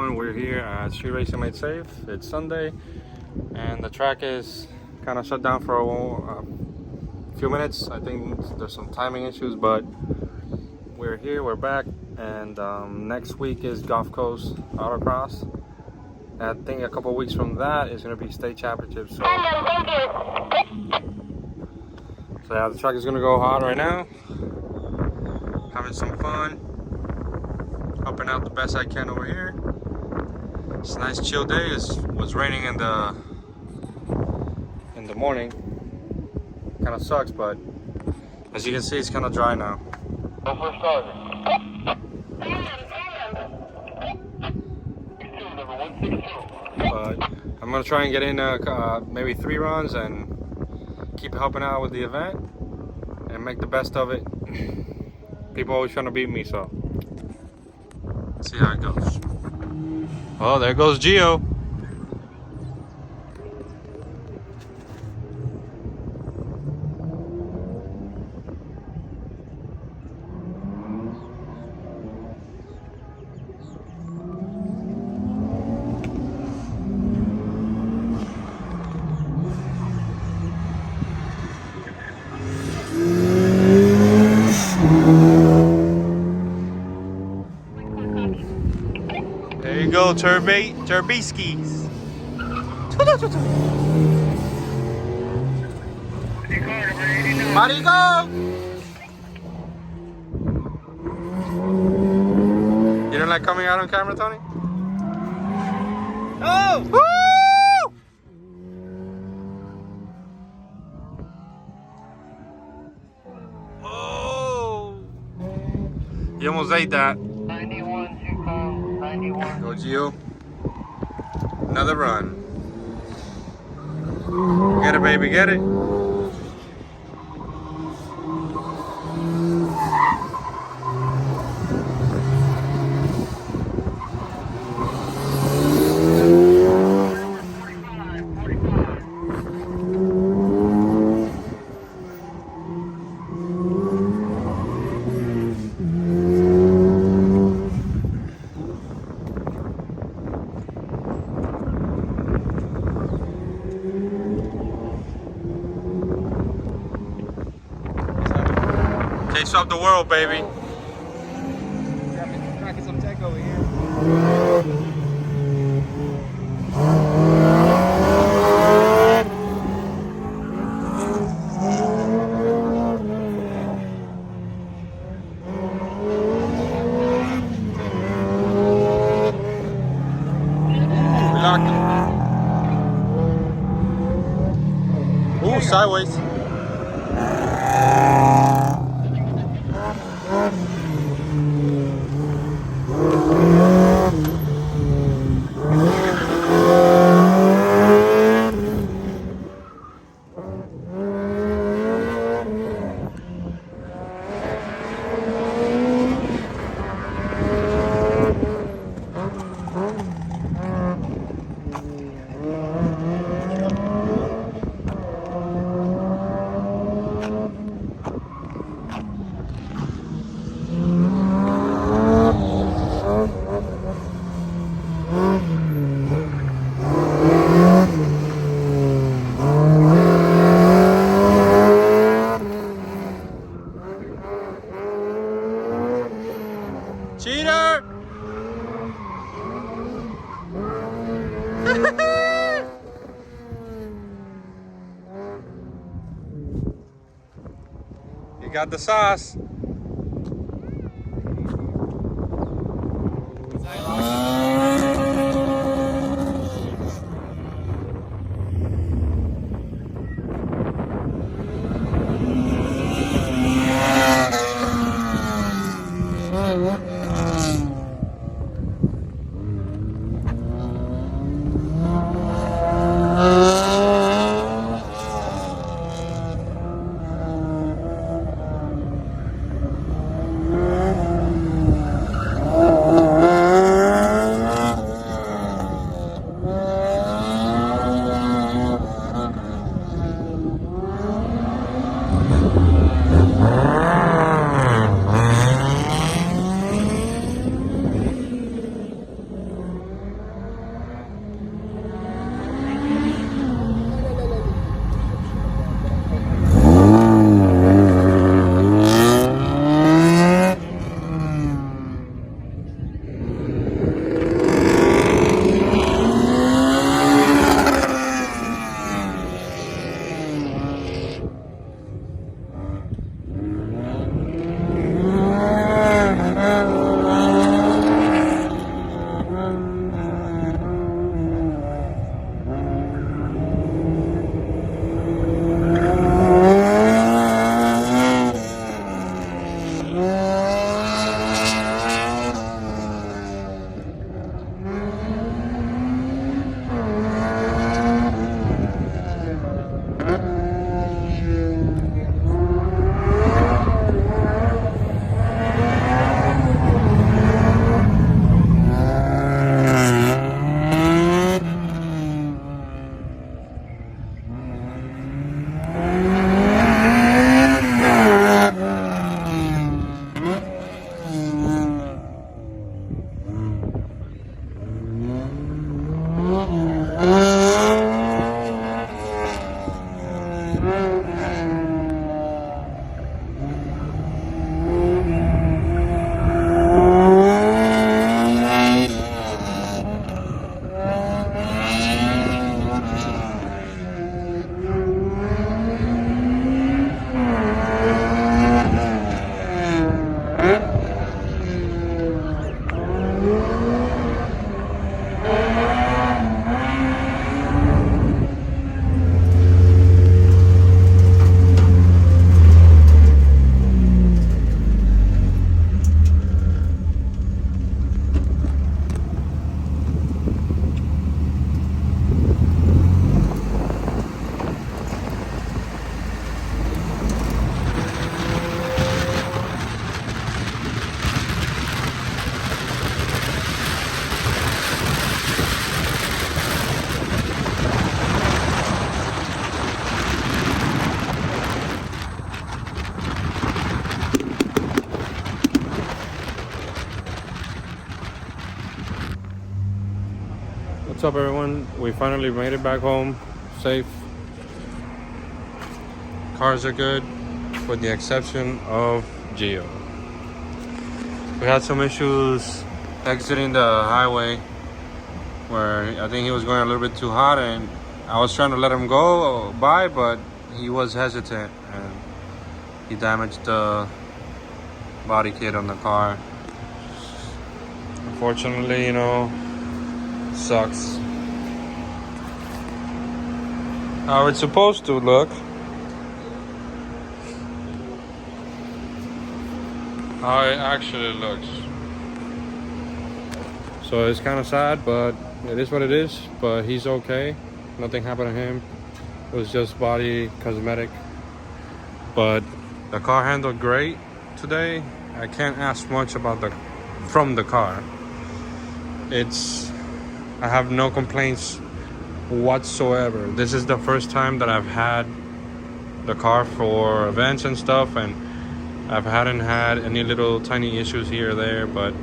everyone. We're here at Street Racing Made Safe. It's Sunday and the track is kind of shut down for a few minutes. I think there's some timing issues, but we're here, we're back, and next week is Gulf Coast Autocross. And I think a couple weeks from that is going to be state championships. So yeah, the track is going to go hot right now. Having some fun. Helping out the best I can over here. It's a nice chill day. It was raining in the morning. Kind of sucks, but as you can see, it's kind of dry now. But I'm gonna try and get in maybe 3 runs and keep helping out with the event and make the best of it. People always trying to beat me, so see how it goes. Oh, there goes Gio. There you go, Turbiskis. Marigo! You don't like coming out on camera, Tony? Oh! Woo! Oh! You almost ate that. 91, Chico, 91. Go, Gio. Another run. Get it, baby, get it. Chase up the world, baby. Cracking some tech over here. We locked him. Ooh, sideways. Cheater! You got the sauce. up, everyone? We finally made it back home safe. Cars are good, with the exception of Gio. We had some issues exiting the highway where I think he was going a little bit too hot, and I was trying to let him go by, but he was hesitant and he damaged the body kit on the car. Unfortunately, you know, sucks. How it's supposed to look. How it actually looks. So it's kind of sad, but it is what it is. But he's okay. Nothing happened to him. It was just body cosmetic. But the car handled great today. I can't ask much about from the car. I have no complaints whatsoever. This is the first time that I've had the car for events and stuff, and I hadn't had any little tiny issues here or there, but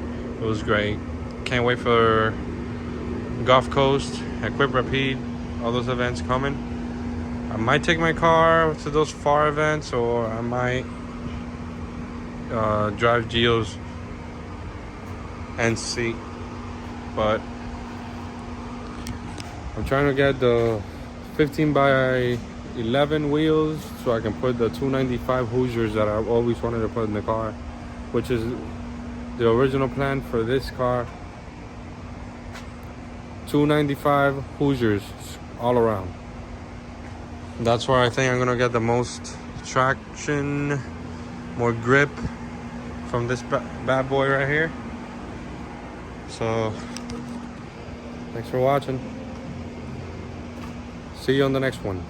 it was great. Can't wait for Gulf Coast, Equip Rapide, all those events coming. I might take my car to those far events, or I might drive Gio's and see. But I'm trying to get the 15 by 11 wheels so I can put the 295 Hoosiers that I've always wanted to put in the car, which is the original plan for this car. 295 Hoosiers all around. That's where I think I'm gonna get the most traction, more grip from this bad boy right here. So thanks for watching. See you on the next one.